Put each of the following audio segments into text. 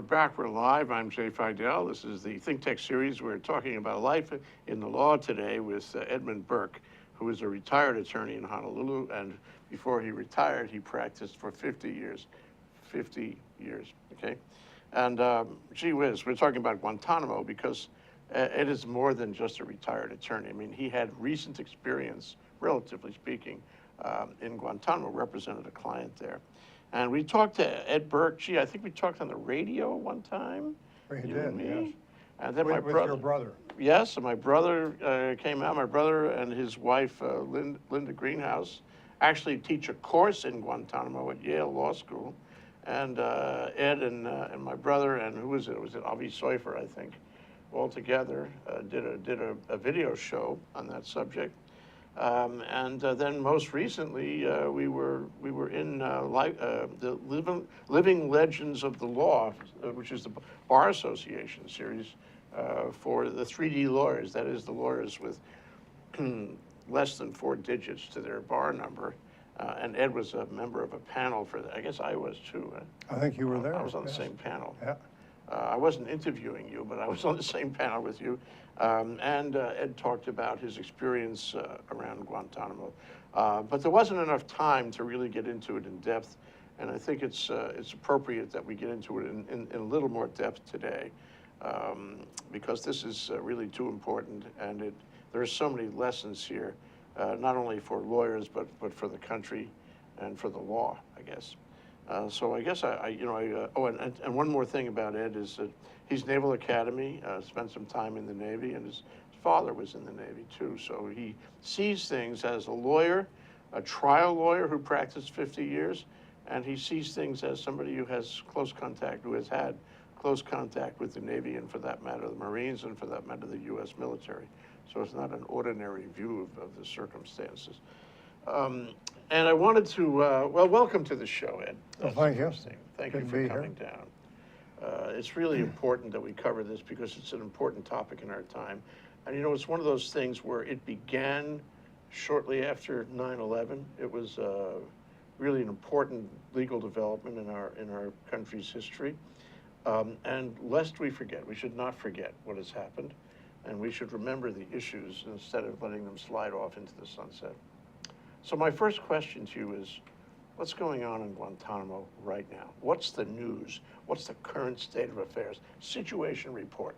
back, we're live. I'm Jay Fidell. This is the ThinkTech series. We're talking about life in the law today with Edmund Burke, who is a retired attorney in Honolulu, and before he retired, he practiced for 50 years. 50 years, okay? And gee whiz, we're talking about Guantanamo because Ed is more than just a retired attorney. I mean, he had recent experience, relatively speaking, in Guantanamo, represented a client there. And we talked to Ed Burke. Gee, I think we talked on the radio one time. We you did, and me. yes. And then With your brother. Yes, and my brother came out. My brother and his wife, Linda Greenhouse, actually teach a course in Guantanamo at Yale Law School. And Ed and my brother, and who was it? Was it Avi Soifer, I think, all together did a video show on that subject. And then most recently, we were in the Living Legends of the Law, which is the Bar Association series for the 3D lawyers. That is, the lawyers with less than 4 digits to their bar number. And Ed was a member of a panel for that. I guess I was too. I think you were there. I was on the same panel. Yeah. I wasn't interviewing you, but I was on the same panel with you. And Ed talked about his experience around Guantanamo. But there wasn't enough time to really get into it in depth. And I think it's appropriate that we get into it in a little more depth today, because this is really too important. And there are so many lessons here, not only for lawyers, but for the country and for the law, I guess. So I guess and one more thing about Ed is that he's Naval Academy, spent some time in the Navy, and his father was in the Navy too. So he sees things as a lawyer, a trial lawyer who practiced 50 years, and he sees things as somebody who has close contact, who has had close contact with the Navy, and for that matter, the Marines, and for that matter, the U.S. military. So it's not an ordinary view of the circumstances. And I wanted to, well, welcome to the show, Ed. Well, thank you. Thank you for coming down. It's really important that we cover this because it's an important topic in our time. And you know, it's one of those things where it began shortly after 9/11. It was really an important legal development in our country's history. And lest we forget, we should not forget what has happened, and we should remember the issues instead of letting them slide off into the sunset. So my first question to you is, what's going on in Guantanamo right now? What's the news? What's the current state of affairs? Situation report.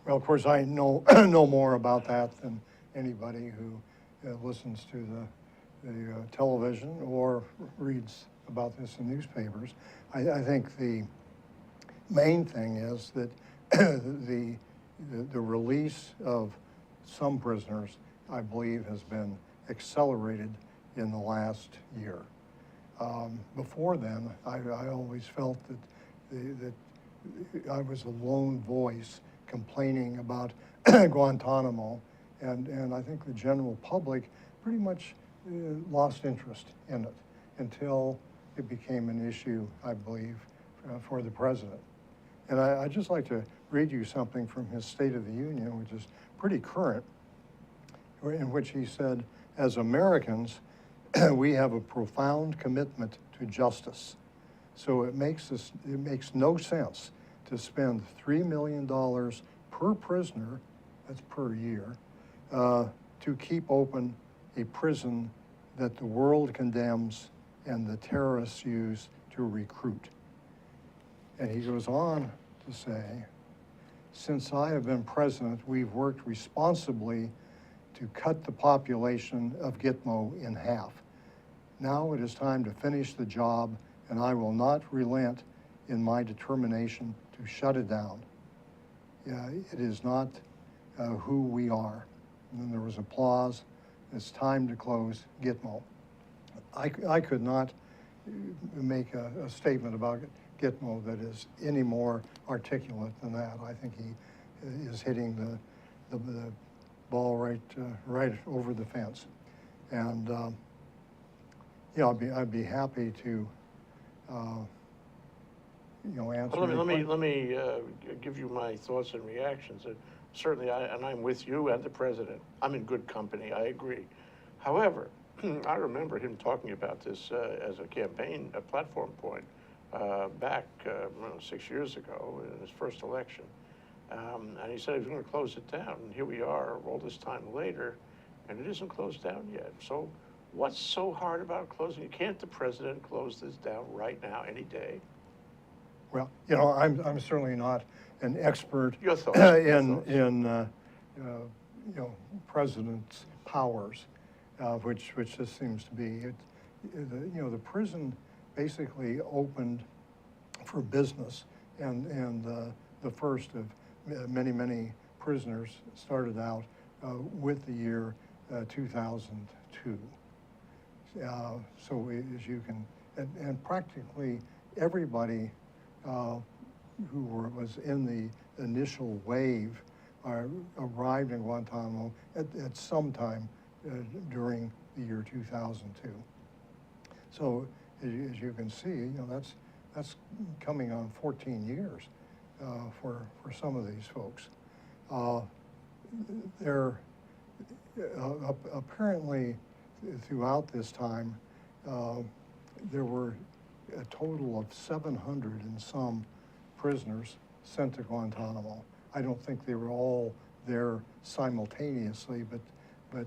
Well, of course, I know more about that than anybody who listens to the television or reads about this in newspapers. I think the main thing is that the release of some prisoners, I believe, has been accelerated in the last year. Before then, I always felt that I was a lone voice complaining about Guantanamo, and I think the general public pretty much lost interest in it until it became an issue, I believe, for the president. And I'd just like to read you something from his State of the Union, which is pretty current, in which he said, "As Americans, we have a profound commitment to justice. So it makes no sense to spend $3 million per prisoner, that's per year, to keep open a prison that the world condemns and the terrorists use to recruit." And he goes on to say, "Since I have been president, we've worked responsibly to cut the population of Gitmo in half. Now it is time to finish the job, and I will not relent in my determination to shut it down. It is not who we are." And then there was applause. It's time to close Gitmo. I could not make a statement about Gitmo that is any more articulate than that. I think he is hitting the ball right over the fence. And you know, I'd be happy to answer. Well, let me give you my thoughts and reactions. Certainly, and I'm with you and the president. I'm in good company. I agree. However, I remember him talking about this as a campaign, a platform point back 6 years ago in his first election. And he said he was going to close it down. And here we are all this time later, and it isn't closed down yet. So what's so hard about closing it? Can't the president close this down right now, any day? Well, you know, I'm certainly not an expert Your thoughts, in you know, president's powers, which this seems to be. You know, the prison basically opened for business, and the first of many prisoners started out with the year 2002. So as you can, and practically everybody who was in the initial wave arrived in Guantanamo at some time during the year 2002. So as you can see, you know, that's coming on 14 years for some of these folks. They're apparently throughout this time there were a total of 700 and some prisoners sent to Guantanamo. I don't think they were all there simultaneously, but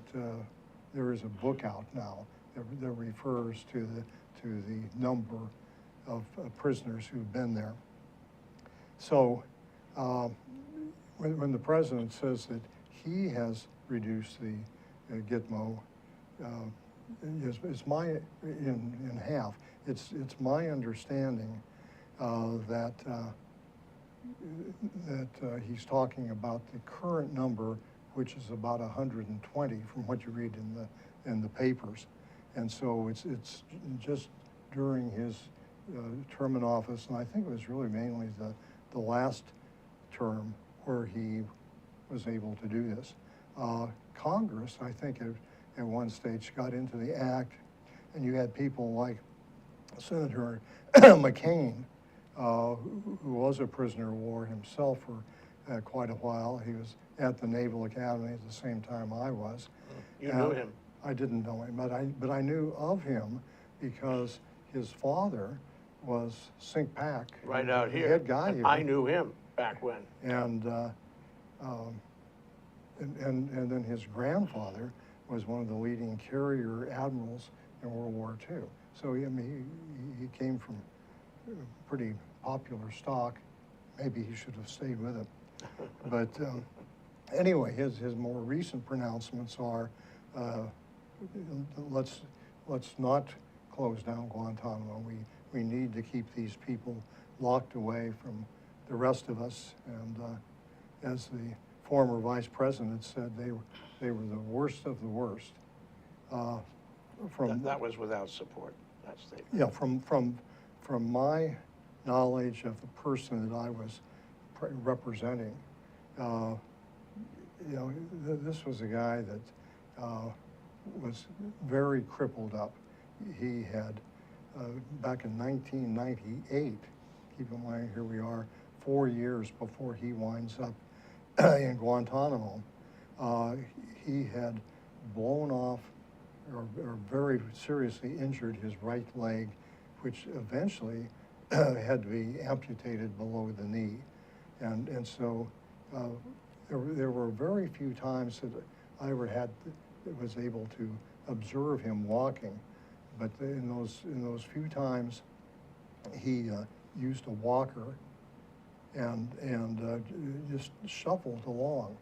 there is a book out now that refers to the number of prisoners who've been there. So when the president says that he has reduced the Gitmo it's my in half. It's my understanding that he's talking about the current number, which is about 120 from what you read in the papers, and so it's just during his term in office, and I think it was really mainly the last term where he was able to do this. Congress, I think, at one stage got into the act, and you had people like Senator McCain, who was a prisoner of war himself for quite a while. He was at the Naval Academy at the same time I was. You knew him? I didn't know him, but I knew of him because his father was Sink Pack. Right out here. Head guy here. I knew him back when. And then his grandfather was one of the leading carrier admirals in World War II. So I mean, he came from pretty popular stock. Maybe he should have stayed with it. But anyway, his more recent pronouncements are, let's not close down Guantanamo. We need to keep these people locked away from the rest of us. And as the former vice president said, they were the worst of the worst. That was without support, that statement. Yeah, from my knowledge of the person that I was representing, you know, this was a guy that was very crippled up. He had, back in 1998, keep in mind here we are 4 years before he winds up in Guantanamo, he had blown off or very seriously injured his right leg, which eventually had to be amputated below the knee. And so there were very few times that I ever was able to observe him walking, but in those few times he used a walker and just shuffled along,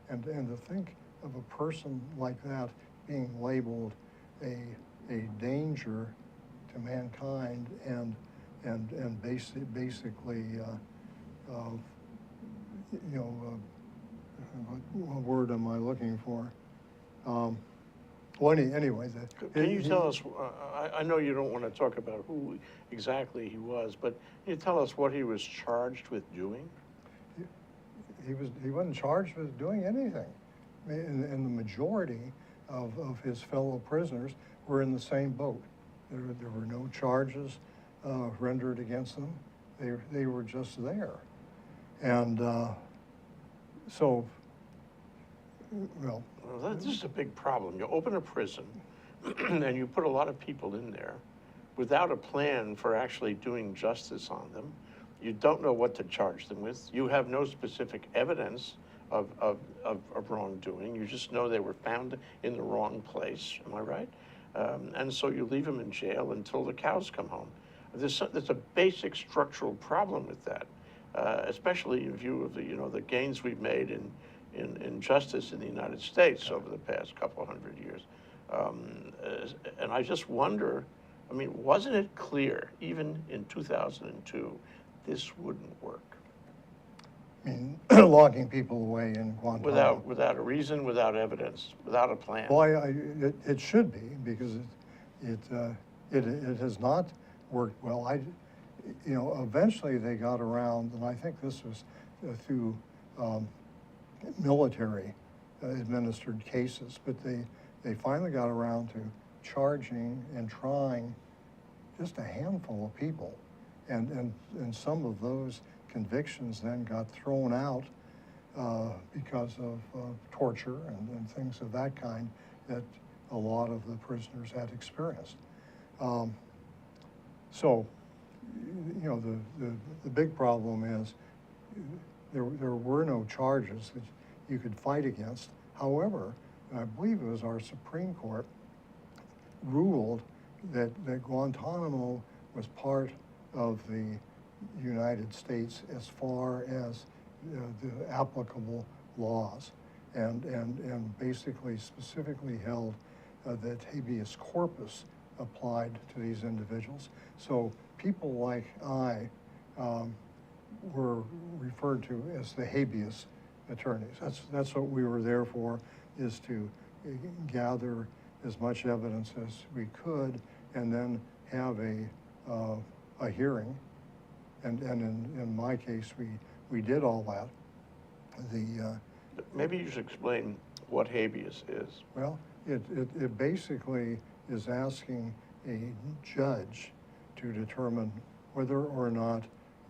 and to think of a person like that being labeled a danger to mankind and basically you know, what word am I looking for? Well, anyway. Can you tell us, I know you don't want to talk about who exactly he was, but can you tell us what he was charged with doing? He wasn't charged with doing anything. And the majority of his fellow prisoners were in the same boat. There were no charges rendered against them. They were just there. And so, well, this is a big problem. You open a prison and you put a lot of people in there without a plan for actually doing justice on them. You don't know what to charge them with. You have no specific evidence of wrongdoing. You just know they were found in the wrong place. Am I right? And so you leave them in jail until the cows come home. There's a basic structural problem with that, especially in view of the gains we've made in justice in the United States over the past couple hundred years. And I just wonder, I mean, wasn't it clear, even in 2002, this wouldn't work? I mean, locking people away in Guantanamo. Without a reason, without evidence, without a plan. Well, it should be, because it has not worked well. Eventually they got around, and I think this was through military administered cases, but they finally got around to charging and trying just a handful of people, and some of those convictions then got thrown out because of torture and things of that kind that a lot of the prisoners had experienced. So, the big problem is there were no charges that you could fight against. However, I believe it was our Supreme Court ruled that Guantanamo was part of the United States as far as the applicable laws, and basically specifically held that habeas corpus applied to these individuals. So people like I were referred to as the habeas attorneys. That's what we were there for, is to gather as much evidence as we could, and then have a hearing. And in my case, we did all that. Maybe you should explain what habeas is. Well, it basically is asking a judge to determine whether or not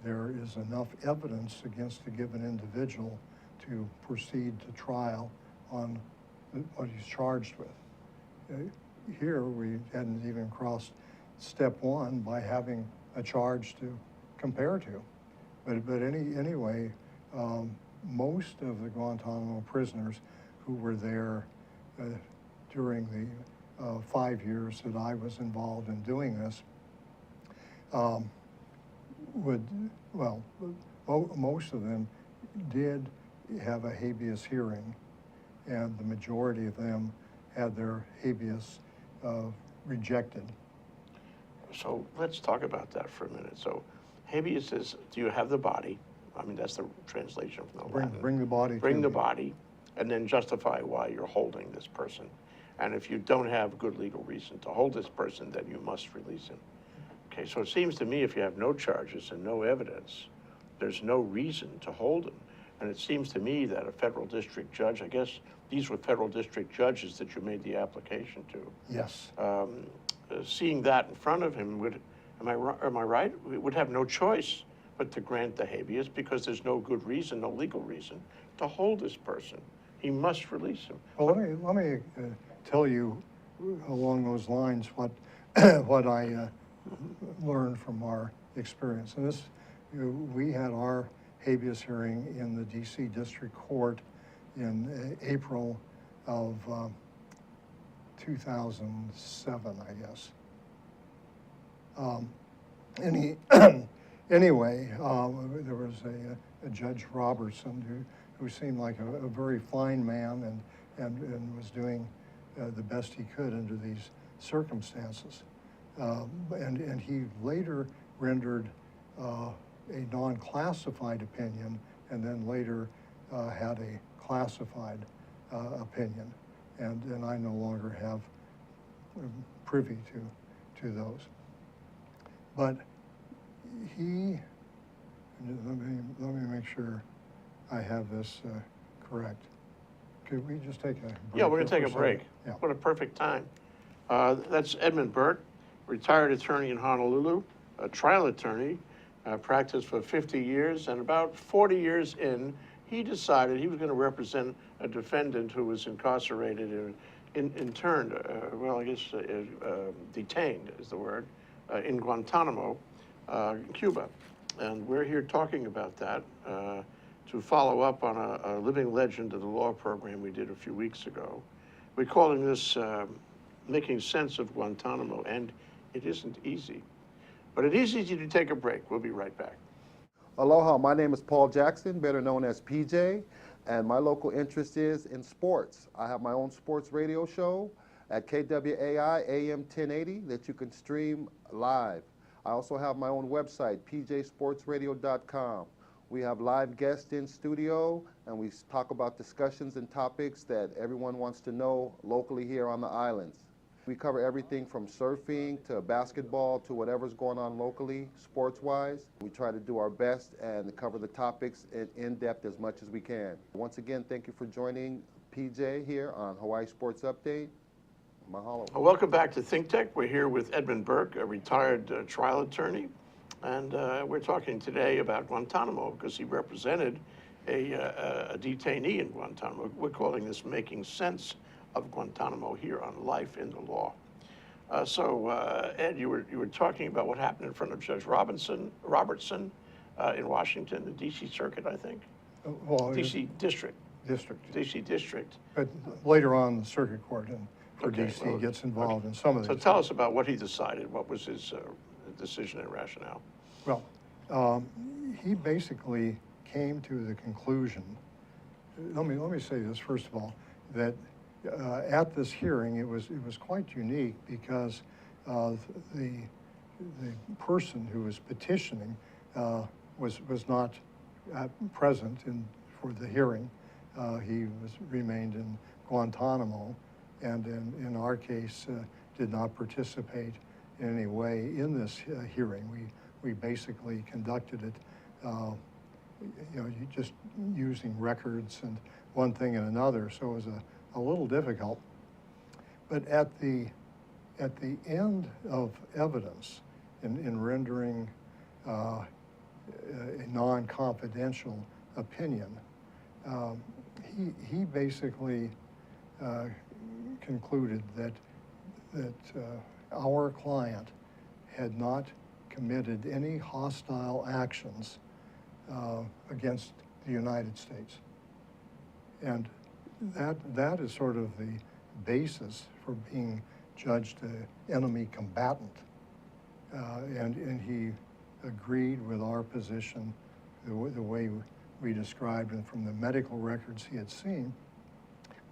there is enough evidence against a given individual to proceed to trial on what he's charged with. Here, we hadn't even crossed step one by having a charge to compare to. But anyway, most of the Guantanamo prisoners who were there during the 5 years that I was involved in doing this most of them did have a habeas hearing, and the majority of them had their habeas rejected. So let's talk about that for a minute. So habeas is, do you have the body? I mean, that's the translation from the Latin. Bring the body. Bring the body, and then justify why you're holding this person. And if you don't have good legal reason to hold this person, then you must release him. Okay, so it seems to me if you have no charges and no evidence, there's no reason to hold him. And it seems to me that a federal district judge, I guess these were federal district judges that you made the application to. Yes. Seeing that in front of him am I right? We would have no choice but to grant the habeas, because there's no good reason, no legal reason to hold this person. He must release him. Well, let me tell you along those lines what what I learned from our experience. And this, we had our habeas hearing in the D.C. District Court in April of 2007, I guess. Anyway, there was a Judge Robertson who seemed like a very fine man and was doing the best he could under these circumstances. And he later rendered a non-classified opinion, and then later had a classified opinion. And I no longer have privy to those. But he, let me make sure I have this correct. Could we just take a break? Yeah, we're going to take a break. Yeah. What a perfect time. That's Edmund Burke, retired attorney in Honolulu, a trial attorney, practiced for 50 years, and about 40 years in, he decided he was going to represent a defendant who was incarcerated, interned, well, I guess detained is the word, in Guantanamo, Cuba. And we're here talking about that to follow up on a living legend of the law program we did a few weeks ago. We're calling this Making Sense of Guantanamo, and it isn't easy. But it is easy to take a break. We'll be right back. Aloha, my name is Paul Jackson, better known as PJ, and my local interest is in sports. I have my own sports radio show at KWAI AM 1080 that you can stream live. I also have my own website, pjsportsradio.com. We have live guests in studio, and we talk about discussions and topics that everyone wants to know locally here on the islands. We cover everything from surfing to basketball to whatever's going on locally, sports-wise. We try to do our best and cover the topics in depth as much as we can. Once again, thank you for joining PJ here on Hawaii Sports Update. Mahalo. Welcome back to ThinkTech. We're here with Edmund Burke, a retired trial attorney, and we're talking today about Guantanamo because he represented a detainee in Guantanamo. We're calling this Making Sense of Guantanamo here on Life in the Law. Ed, you were talking about what happened in front of Judge Robertson in Washington, the D.C. Circuit, I think. Well, D.C. District. District. D.C. District. But later on, the circuit court for Okay, DC well, gets involved in some of So these. tell us about what he decided. What was his decision and rationale? Well, he basically came to the conclusion. Let me say this first of all, that at this hearing it was quite unique because the person who was petitioning was not present for the hearing. He remained in Guantanamo, and in our case did not participate in any way in this hearing. We basically conducted it, just using records and one thing and another. So it was a little difficult. But at the end of evidence, in rendering a non-confidential opinion, he basically concluded that our client had not committed any hostile actions against the United States. And that is sort of the basis for being judged an enemy combatant. And he agreed with our position, the way we described it from the medical records he had seen,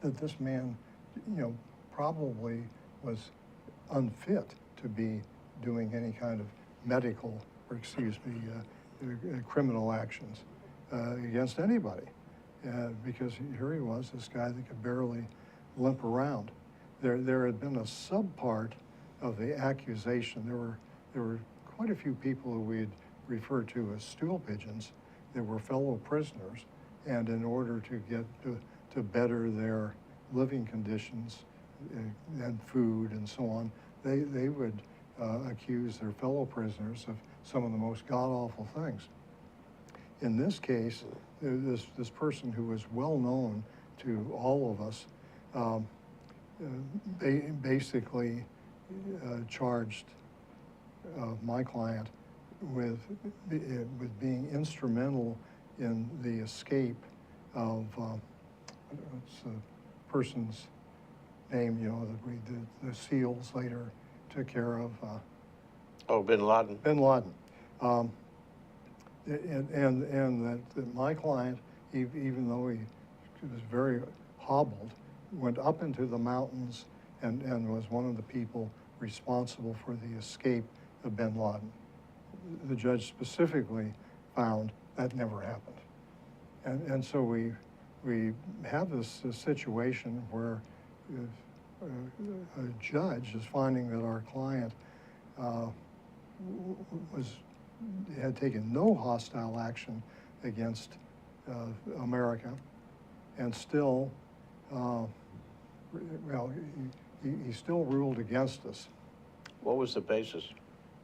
that this man, probably was unfit to be doing any kind of medical, or criminal actions against anybody. Because here he was, this guy that could barely limp around. There had been a subpart of the accusation. There were quite a few people who we had referred to as stool pigeons that were fellow prisoners, and in order to get to better their living conditions and food and so on, they would accuse their fellow prisoners of some of the most god-awful things. In this case, this person who was well known to all of us basically charged my client with being instrumental in the escape of what's the person's name, the SEALs later took care of. Bin Laden. Bin Laden. And that my client, even though he was very hobbled, went up into the mountains and was one of the people responsible for the escape of Bin Laden. The judge specifically found that never happened. And so we have this situation where a judge is finding that our client had taken no hostile action against America, and still, he still ruled against us. What was the basis?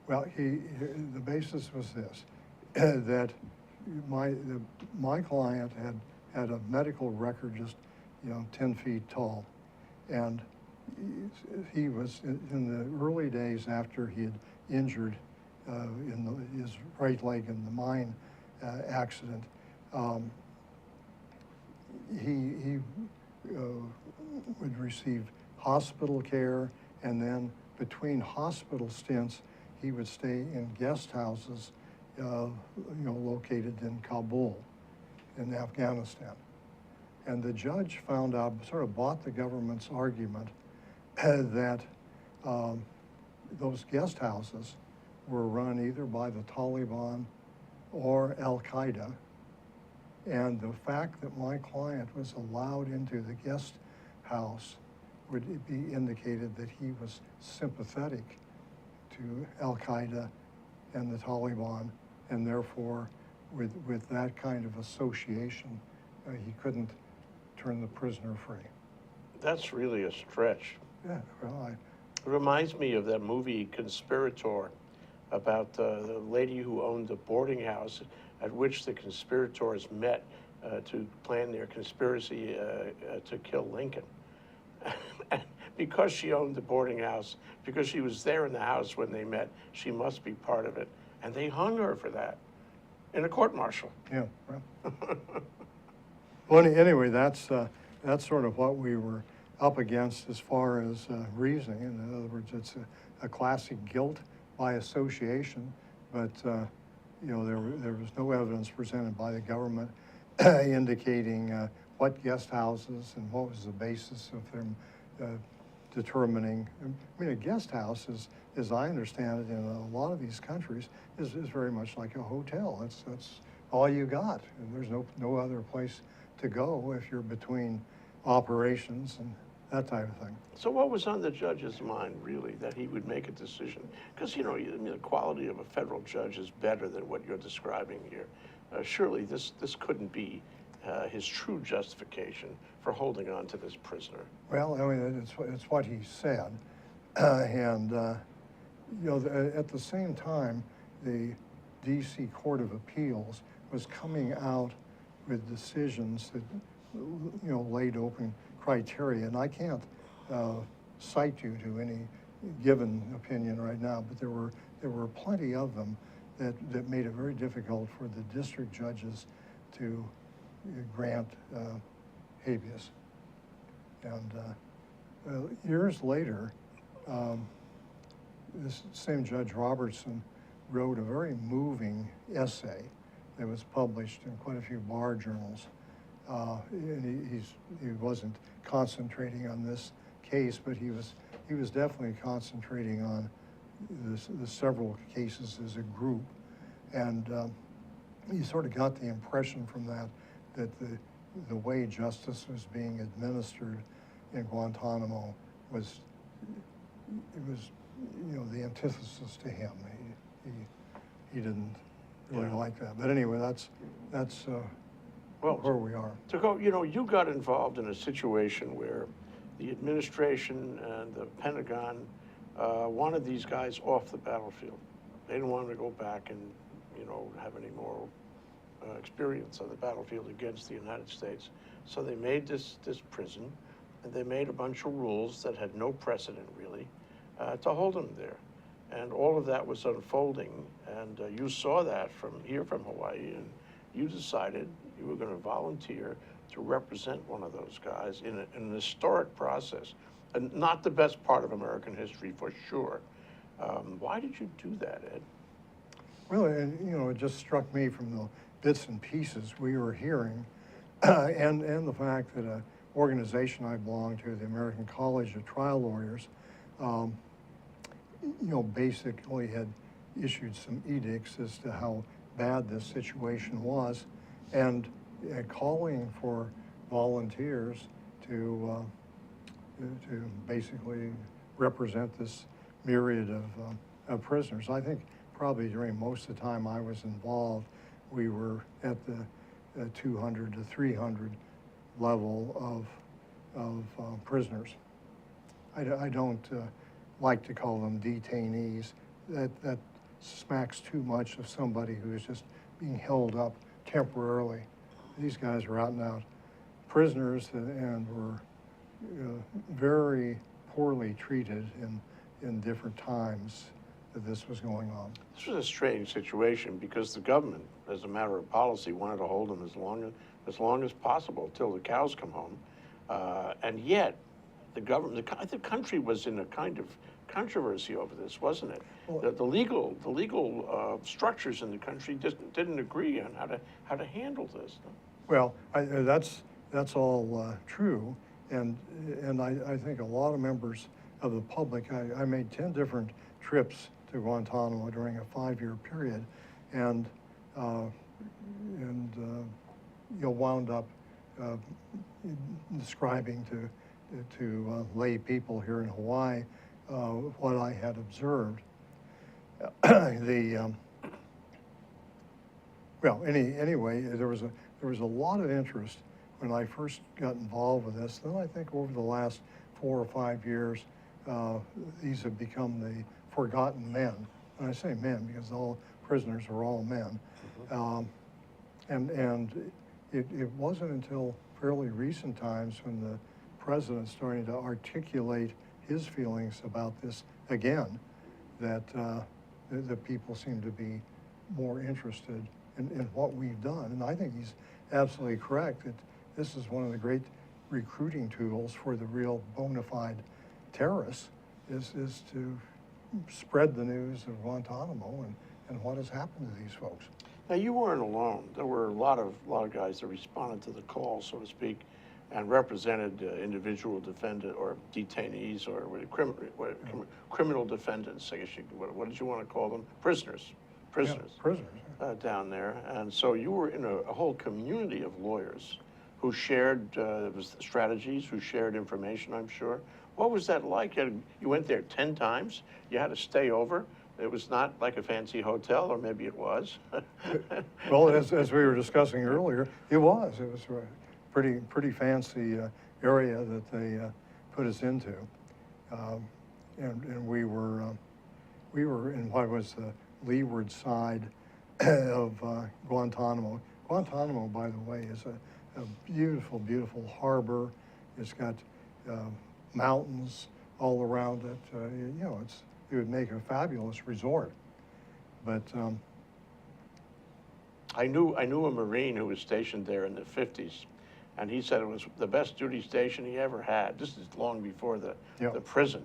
Well, the basis was this, that my client had a medical record just 10 feet tall, and he was in the early days after he had injured his right leg in the mine accident. He would receive hospital care, and then between hospital stints, he would stay in guest houses, located in Kabul, in Afghanistan. And the judge found out, sort of bought the government's argument that those guest houses were run either by the Taliban or al-Qaeda. And the fact that my client was allowed into the guest house would be indicated that he was sympathetic to al-Qaeda and the Taliban, and therefore, with that kind of association, he couldn't turn the prisoner free. That's really a stretch. Yeah, well, It reminds me of that movie Conspirator, about the lady who owned the boarding house at which the conspirators met to plan their conspiracy to kill Lincoln. And because she owned the boarding house, because she was there in the house when they met, she must be part of it. And they hung her for that in a court-martial. yeah. Well, anyway, that's sort of what we were up against as far as reasoning. In other words, it's a classic guilt by association, but there was no evidence presented by the government indicating what guest houses and what was the basis of them determining. I mean, a guest house is, as I understand it, in a lot of these countries, is very much like a hotel. That's all you got, and there's no other place to go if you're between operations and that type of thing. So what was on the judge's mind, really, that he would make a decision? Because, the quality of a federal judge is better than what you're describing here. Surely this couldn't be his true justification for holding on to this prisoner. Well, I mean, it's what he said. And, at the same time, the D.C. Court of Appeals was coming out with decisions that, laid open criteria. And I can't cite you to any given opinion right now, but there were plenty of them that made it very difficult for the district judges to grant habeas. And years later, this same Judge Robertson wrote a very moving essay that was published in quite a few bar journals. And he wasn't concentrating on this case, but he was definitely concentrating on the several cases as a group. And you sort of got the impression from that the way justice was being administered in Guantanamo was the antithesis to him. He didn't really like that. But anyway, that's where we are. To go, you got involved in a situation where the administration and the Pentagon wanted these guys off the battlefield. They didn't want them to go back and, have any more experience on the battlefield against the United States. So they made this prison, and they made a bunch of rules that had no precedent, really, to hold them there. And all of that was unfolding, and you saw that from Hawaii, and you decided you were going to volunteer to represent one of those guys in an historic process, and not the best part of American history for sure. Why did you do that, Ed? Well, it just struck me from the bits and pieces we were hearing, and the fact that an organization I belong to, the American College of Trial Lawyers, basically had issued some edicts as to how bad this situation was, and calling for volunteers to basically represent this myriad of prisoners. I think probably during most of the time I was involved, we were at the 200 to 300 level of prisoners. I don't like to call them detainees. That smacks too much of somebody who is just being held up temporarily. These guys are out and out prisoners and were very poorly treated in different times that this was going on. This was a strange situation because the government, as a matter of policy, wanted to hold them as long as possible till the cows come home, and yet the government, the country was in a kind of controversy over this, wasn't it? Well, The legal structures in the country didn't agree on how to handle this. Well, that's all true, and I think a lot of members of the public. I made 10 different trips to Guantanamo during a 5-year period, and wound up describing to lay people here in Hawaii what I had observed. Anyway, there was a lot of interest when I first got involved with this. Then I think over the last 4 or 5 years, these have become the forgotten men. And I say men because all prisoners are all men. And it wasn't until fairly recent times when the president started to articulate his feelings about this again that the people seem to be more interested in what we've done. And I think he's absolutely correct that this is one of the great recruiting tools for the real bona fide terrorists is to spread the news of Guantanamo and what has happened to these folks. Now, you weren't alone. There were a lot of guys that responded to the call, so to speak, and represented individual defendant or detainees or criminal defendants, I guess what did you want to call them? Prisoners. Yeah, prisoners. Down there. And so you were in a whole community of lawyers who shared strategies, who shared information, I'm sure. What was that like? You went there 10 times. You had to stay over. It was not like a fancy hotel, or maybe it was. Well, as we were discussing earlier, it was. It was a pretty fancy area that they put us into, and we were in what was the leeward side of Guantanamo. Guantanamo, by the way, is a beautiful, beautiful harbor. It's got mountains all around it. It would make a fabulous resort. But I knew a Marine who was stationed there in the 50s, and he said it was the best duty station he ever had. This is long before the prison.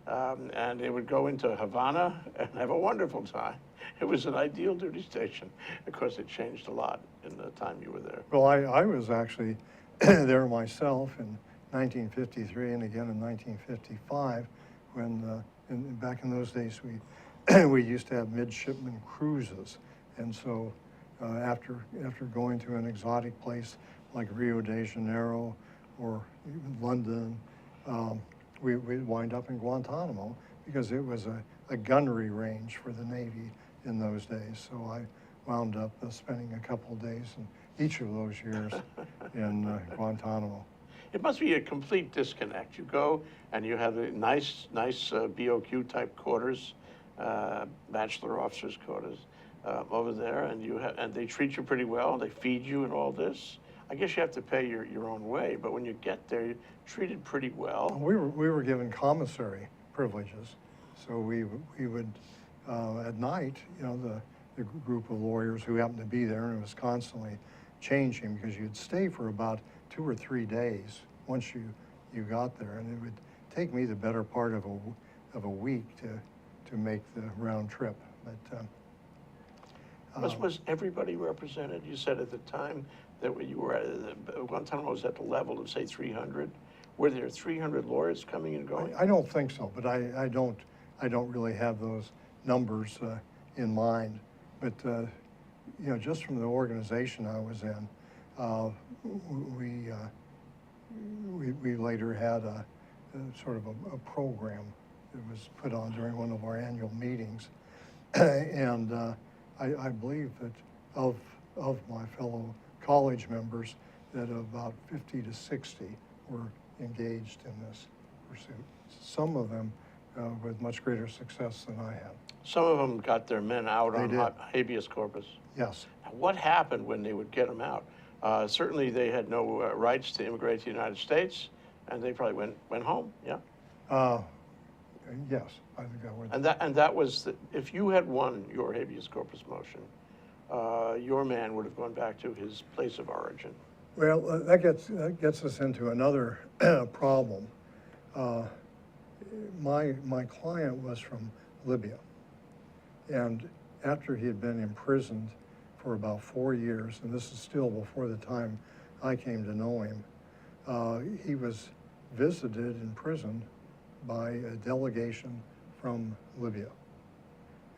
And they would go into Havana and have a wonderful time. It was an ideal duty station. Of course, it changed a lot in the time you were there. Well, I was actually there myself in 1953 and again in 1955 when back in those days we used to have midshipman cruises, and so after going to an exotic place like Rio de Janeiro or even London, we'd wind up in Guantanamo because it was a gunnery range for the Navy in those days. So I wound up spending a couple of days in each of those years in Guantanamo. It must be a complete disconnect. You go and you have the nice BOQ type quarters, bachelor officers' quarters over there, and they treat you pretty well. They feed you and all this. I guess you have to pay your own way, but when you get there, you're treated pretty well. We were given commissary privileges, so we would at night, the group of lawyers who happened to be there, and it was constantly changing because you'd stay for about 2 or 3 days once you got there, and it would take me the better part of a week to make the round trip. But Was everybody represented? You said at the time that when you were at Guantanamo was at the level of, say, 300. Were there 300 lawyers coming and going? I don't think so, but I don't really have those numbers in mind. But just from the organization I was in, we later had a sort of a program that was put on during one of our annual meetings, and I believe that of my fellow college members, that about 50 to 60 were engaged in this pursuit. Some of them with much greater success than I had. Some of them got their men out They on did. habeas corpus. Yes. Now, what happened when they would get them out? Certainly they had no rights to immigrate to the United States, and they probably went home, yeah? Yes, I think that would. And that was, if you had won your habeas corpus motion, your man would have gone back to his place of origin. Well, that gets us into another problem. My client was from Libya, and after he had been imprisoned for about 4 years, and this is still before the time I came to know him, he was visited in prison by a delegation from Libya.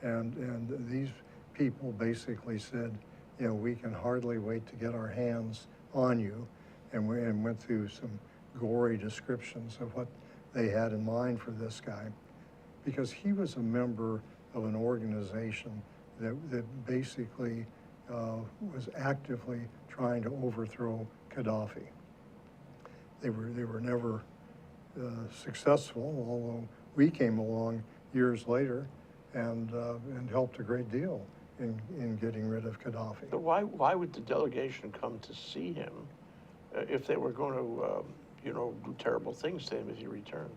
And these people basically said, you know, we can hardly wait to get our hands on you, and went through some gory descriptions of what they had in mind for this guy, because he was a member of an organization that basically was actively trying to overthrow Gaddafi. They were never successful, although we came along years later and helped a great deal in getting rid of Gaddafi. But why would the delegation come to see him if they were going to, you know, do terrible things to him if he returned?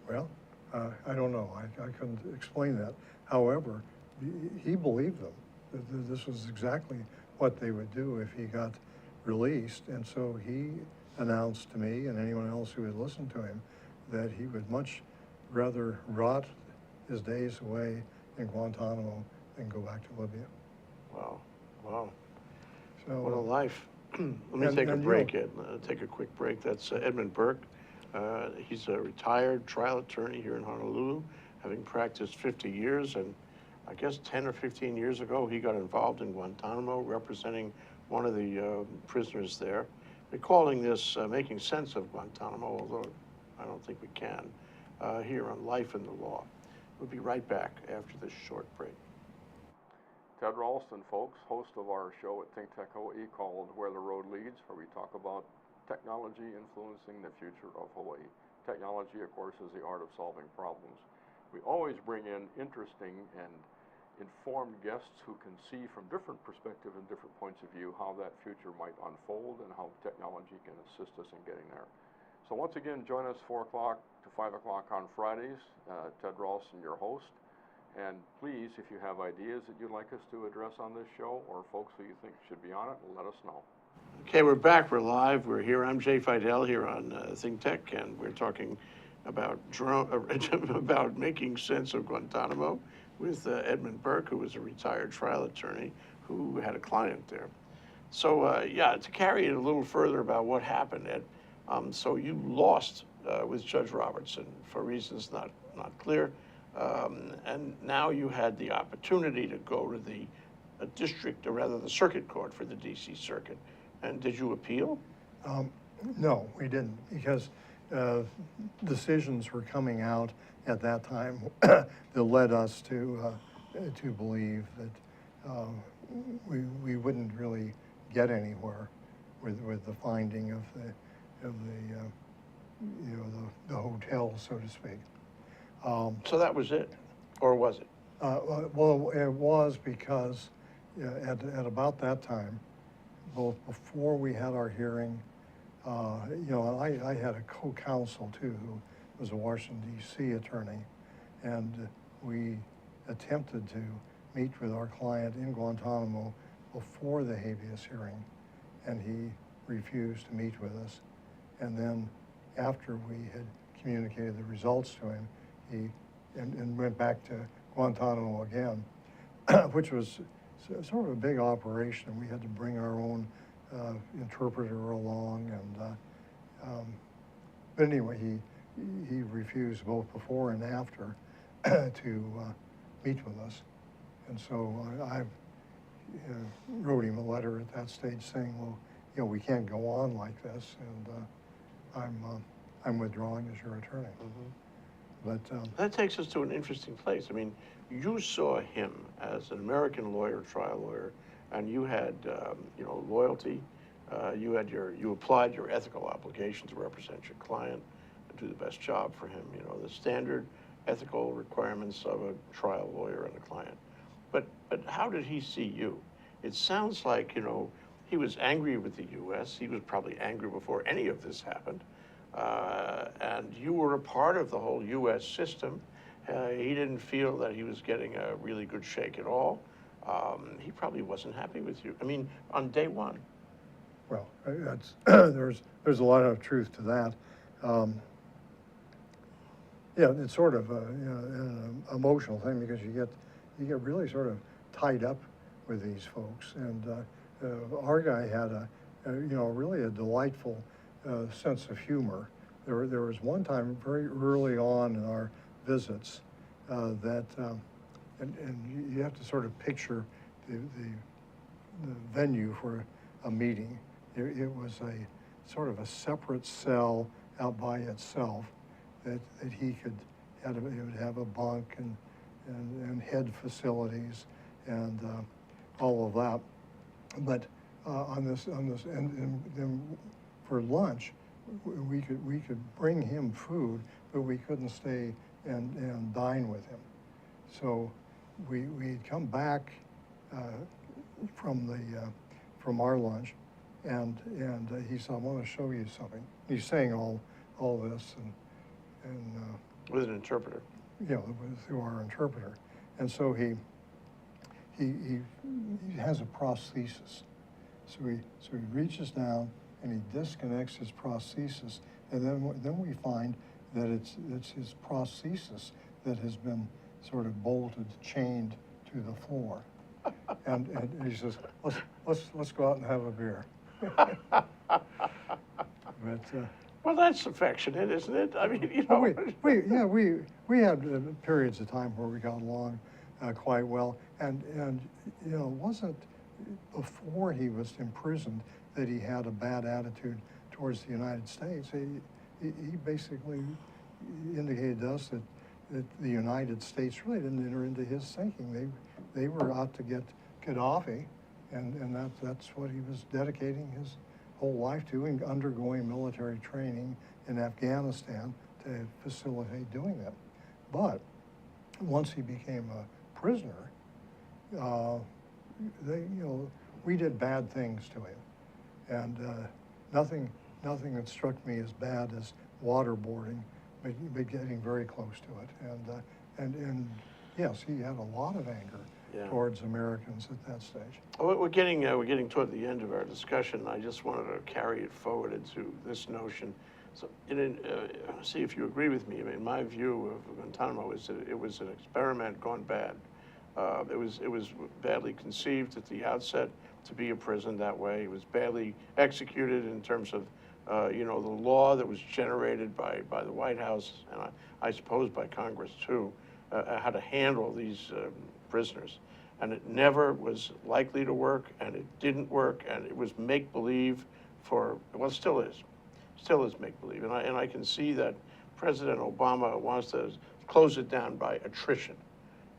Well, I don't know. I couldn't explain that. However, he believed them. This was exactly what they would do if he got released. And so he announced to me and anyone else who had listened to him that he would much rather rot his days away in Guantanamo than go back to Libya. Wow, wow. So, What a life. Let me take a break, Ed. Take a quick break. That's Edmund Burke. He's a retired trial attorney here in Honolulu, having practiced 50 years, and I guess 10 or 15 years ago, he got involved in Guantanamo, representing one of the prisoners there. We're calling this Making Sense of Guantanamo, although I don't think we can, here on Life in the Law. We'll be right back after this short break. Ted Ralston, folks, host of our show at ThinkTech Hawaii called Where the Road Leads, where we talk about technology influencing the future of Hawaii. Technology, of course, is the art of solving problems. We always bring in interesting and informed guests who can see from different perspectives and different points of view how that future might unfold and how technology can assist us in getting there. So once again, join us 4 o'clock to 5 o'clock on Fridays. Ted Ralston, your host. And please, if you have ideas that you'd like us to address on this show, or folks who you think should be on it, let us know. Okay, we're back. We're live. We're here. I'm Jay Fidell here on ThinkTech, and we're talking about about making sense of Guantanamo with Edmund Burke, who was a retired trial attorney who had a client there. So, yeah, to carry it a little further about what happened, Ed, so you lost with Judge Robertson for reasons not clear. And now you had the opportunity to go to the district, or rather the circuit court for the D.C. Circuit. And did you appeal? no, we didn't, because decisions were coming out at that time that led us to believe that we wouldn't really get anywhere with the finding of the hotel, so to speak. So that was it, or was it? Well, it was because at about that time, both before we had our hearing, and I had a co-counsel too, who was a Washington, D.C. attorney, and we attempted to meet with our client in Guantanamo before the habeas hearing, and he refused to meet with us. And then after we had communicated the results to him, he went back to Guantanamo again, which was sort of a big operation. We had to bring our own interpreter along, and but anyway, he refused both before and after to meet with us. And so I wrote him a letter at that stage saying, well, we can't go on like this, and I'm withdrawing as your attorney. Mm-hmm. But that takes us to an interesting place. I mean, you saw him as an American lawyer, trial lawyer, and you had, loyalty. You applied your ethical obligation to represent your client and do the best job for him. The standard ethical requirements of a trial lawyer and a client. But how did he see you? It sounds like, he was angry with the U.S. He was probably angry before any of this happened. And you were a part of the whole U.S. system, He didn't feel that he was getting a really good shake at all. He probably wasn't happy with you. I mean, on day one. Well, that's, there's a lot of truth to that. Yeah, it's sort of an emotional thing because you get really sort of tied up with these folks. And our guy had really a delightful sense of humor. There was one time very early on in our visits and you have to sort of picture the venue for a meeting. It was a sort of a separate cell out by itself that he would have a bunk and head facilities and all of that. But on this and then for lunch, we could bring him food, but we couldn't stay and dine with him. So we'd come back from our lunch, and he said, "I want to show you something." He's saying all this and With an interpreter. through our interpreter, and so he has a prosthesis. So he reaches down and he disconnects his prosthesis, and then we find that it's his prosthesis that has been sort of bolted, chained to the floor, and he says, let's go out and have a beer. But Well, that's affectionate, isn't it? I mean, we had periods of time where we got along quite well, and it wasn't before he was imprisoned that he had a bad attitude towards the United States. He basically indicated to us that the United States really didn't enter into his thinking. They were out to get Gaddafi, and that's what he was dedicating his whole life to, and undergoing military training in Afghanistan to facilitate doing that. But once he became a prisoner, we did bad things to him, and nothing that struck me as bad as waterboarding, but getting very close to it. And yes, he had a lot of anger towards Americans at that stage. We're getting toward the end of our discussion. I just wanted to carry it forward into this notion. So, see if you agree with me. I mean, my view of Guantanamo is that it was an experiment gone bad. It was badly conceived at the outset to be a prison that way. It was badly executed in terms of the law that was generated by the White House, and I suppose by Congress too, how to handle these prisoners. And it never was likely to work, and it didn't work, and it was make-believe it still is make-believe. And I can see that President Obama wants to close it down by attrition.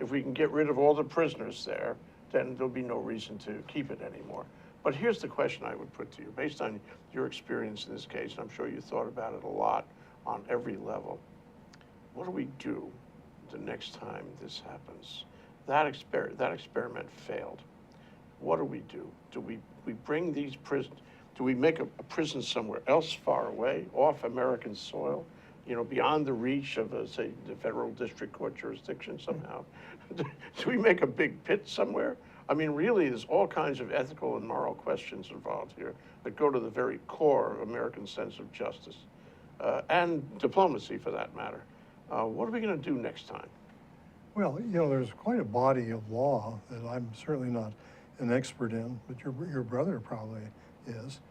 If we can get rid of all the prisoners there, then there'll be no reason to keep it anymore. But here's the question I would put to you, based on your experience in this case, and I'm sure you thought about it a lot on every level. What do we do the next time this happens? That experiment failed. What do we do? Do we bring these prisons, do we make a prison somewhere else far away, off American soil, beyond the reach of, say, the federal district court jurisdiction somehow? Do we make a big pit somewhere? I mean, really, there's all kinds of ethical and moral questions involved here that go to the very core of American sense of justice, and diplomacy, for that matter. What are we going to do next time? Well, there's quite a body of law that I'm certainly not an expert in, but your brother probably is,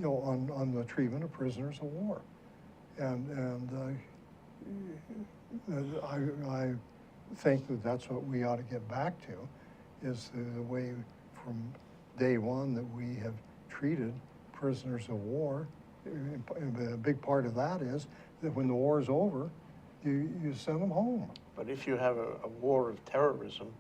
on the treatment of prisoners of war. And I think that that's what we ought to get back to, is the way from day one that we have treated prisoners of war. And a big part of that is that when the war is over, you send them home. But if you have a war of terrorism,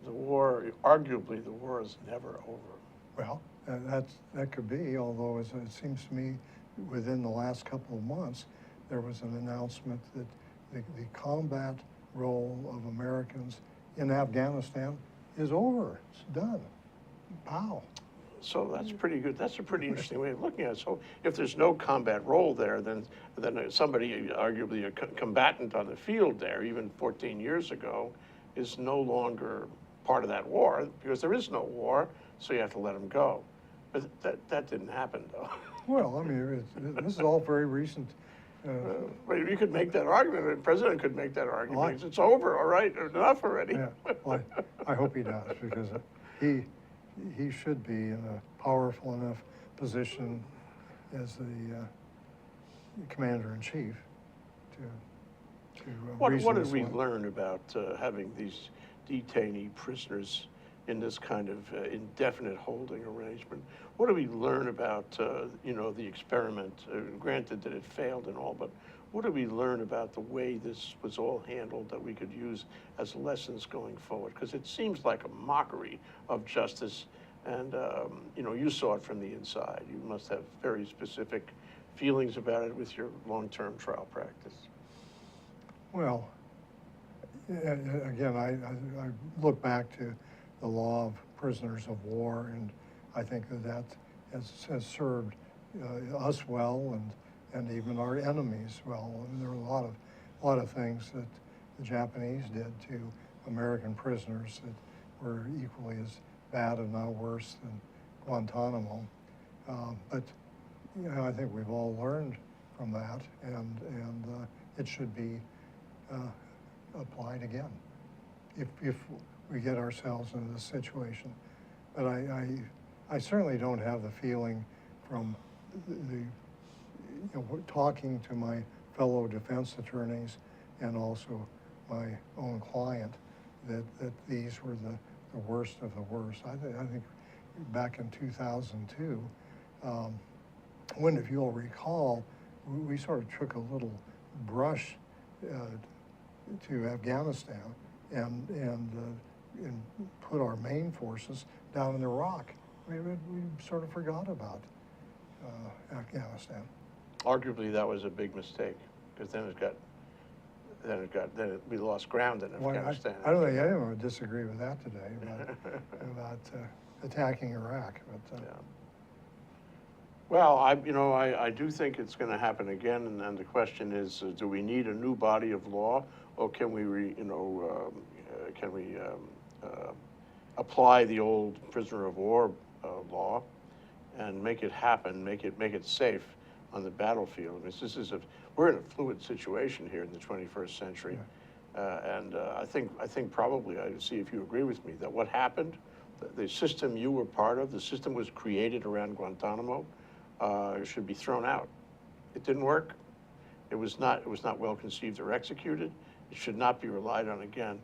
arguably the war is never over. Well, that could be, although it seems to me within the last couple of months, there was an announcement that the combat role of Americans in Afghanistan is over. It's done. Pow. So that's pretty good. That's a pretty interesting way of looking at it. So if there's no combat role there, then somebody, arguably a combatant on the field there, even 14 years ago, is no longer part of that war because there is no war. So you have to let them go. But that didn't happen, though. Well, I mean, this is all very recent. Well, you could make that argument. The president could make that argument. Well, Because it's over. All right, enough already. Yeah, well, I hope he does, because he should be in a powerful enough position as the commander-in-chief to What did we reasonably- learn about having these detainee prisoners in this kind of indefinite holding arrangement? What do we learn about, you know, the experiment? Granted that it failed and all, but what do we learn about the way this was all handled that we could use as lessons going forward? Because it seems like a mockery of justice, and you know, you saw it from the inside. You must have very specific feelings about it with your long-term trial practice. Well, again, I look back to the law of prisoners of war, and I think that has served us well, and even our enemies well. And there were a lot of things that the Japanese did to American prisoners that were equally as bad, if not worse, than Guantanamo. But you know, I think we've all learned from that, and it should be applied again if we get ourselves into this situation. But I certainly don't have the feeling from the you know, talking to my fellow defense attorneys and also my own client that these were the worst of the worst. I think back in 2002, when, if you'll recall, we sort of took a little brush to Afghanistan and put our main forces down in Iraq. We sort of forgot about Afghanistan. Arguably, that was a big mistake because then we lost ground in Well, Afghanistan. I don't think anyone would disagree with that today about attacking Iraq. But, Yeah. Well, I do think it's going to happen again, and then the question is, do we need a new body of law, or can we, apply the old prisoner of war law and make it happen, make it safe on the battlefield? I mean, we're in a fluid situation here in the 21st century, and I think probably, I see if you agree with me, that what happened, the system you were part of, the system was created around Guantanamo, should be thrown out. It didn't work. It was not well conceived or executed. It should not be relied on again.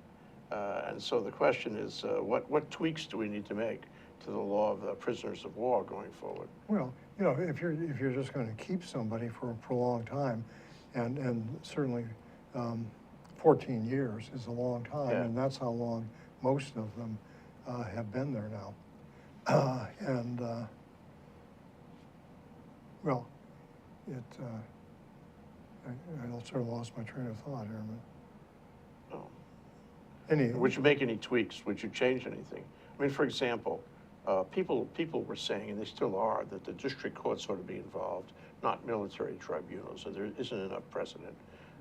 And so the question is, what tweaks do we need to make to the law of prisoners of war going forward? well, you know, if you're just going to keep somebody for a prolonged time, and certainly 14 years is a long time, Yeah. and that's how long most of them have been there now. Well, I sort of lost my train of thought here. Oh. Anyway, Would you make any tweaks? Would you change anything? I mean, for example, people were saying, and they still are, that the district courts ought to be involved, not military tribunals. So there isn't enough precedent,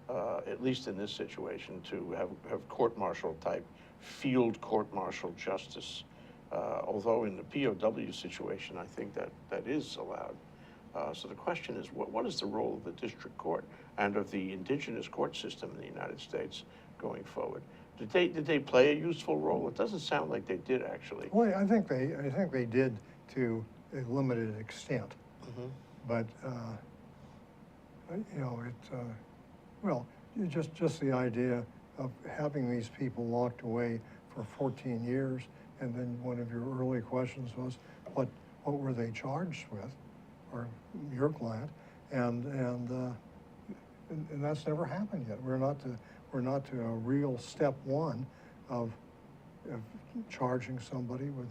at least in this situation, to have court-martial type, field court-martial justice. Although in the POW situation, I think that is allowed. So the question is, what is the role of the district court and of the indigenous court system in the United States going forward? Did they play a useful role? It doesn't sound like they did, actually. well, I think they did to a limited extent, but you know, well, just the idea of having these people locked away for 14 years, and then one of your early questions was, what were they charged with, or your client, and that's never happened yet. We're not to a real step one of charging somebody with,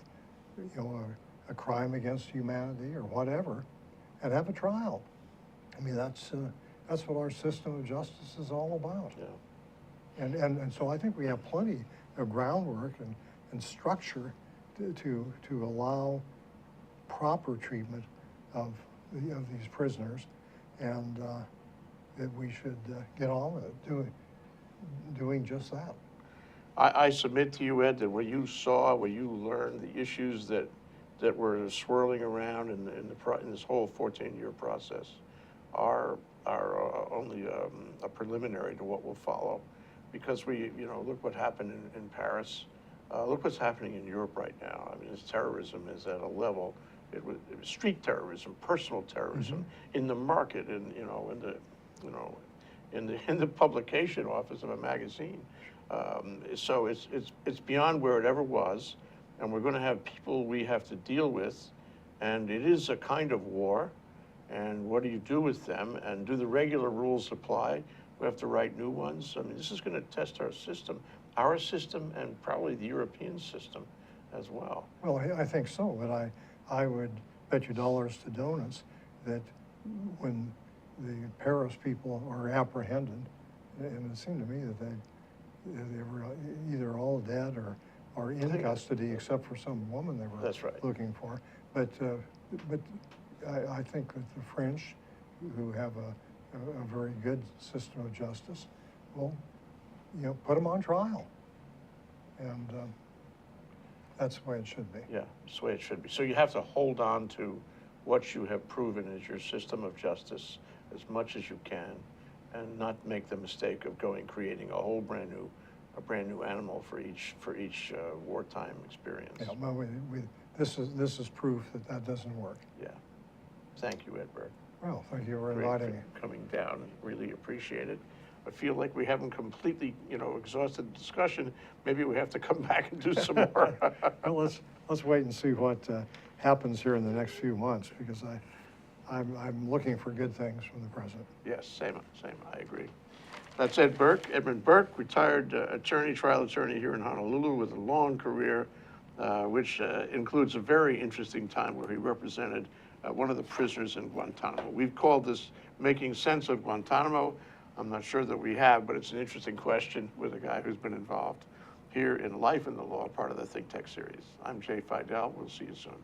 you know, a crime against humanity or whatever, and have a trial. I mean, that's what our system of justice is all about. Yeah. And so I think we have plenty of groundwork and structure to allow proper treatment of these prisoners, and that we should get on with it, doing just that. I submit to you, Ed, that what you saw, what you learned, the issues that were swirling around in this whole 14-year process are only a preliminary to what will follow, because look what happened in Paris. Look what's happening in Europe right now. I mean, this terrorism is at a level. It was street terrorism, personal terrorism, in the market, in the publication office of a magazine. So it's beyond where it ever was, and we're going to have people we have to deal with, and it is a kind of war. And what do you do with them? And do the regular rules apply? We have to write new ones. I mean, this is going to test our system, and probably the European system as well. Well, I think so, but I would bet you dollars to donuts that when the Paris people are apprehended, and it seemed to me that they were either all dead or in custody, except for some woman they were That's right. looking for. But I think that the French, who have a very good system of justice, will put them on trial, and that's the way it should be. Yeah, that's the way it should be. So you have to hold on to what you have proven is your system of justice as much as you can, and not make the mistake of creating a whole brand new animal for each wartime experience. Yeah, well, this is proof that doesn't work. Yeah. Thank you, Ed Burke. Well, thank you for Great inviting me. for coming down. Really appreciate it. I feel like we haven't completely, exhausted the discussion. Maybe we have to come back and do some more. Well, let's wait and see what happens here in the next few months, because I'm looking for good things from the president. Yes, same. I agree. That's Edmund Burke, retired trial attorney here in Honolulu with a long career, which includes a very interesting time where he represented one of the prisoners in Guantanamo. We've called this Making Sense of Guantanamo. I'm not sure that we have, but it's an interesting question with a guy who's been involved here in Life and the Law, part of the ThinkTech series. I'm Jay Fidell. We'll see you soon.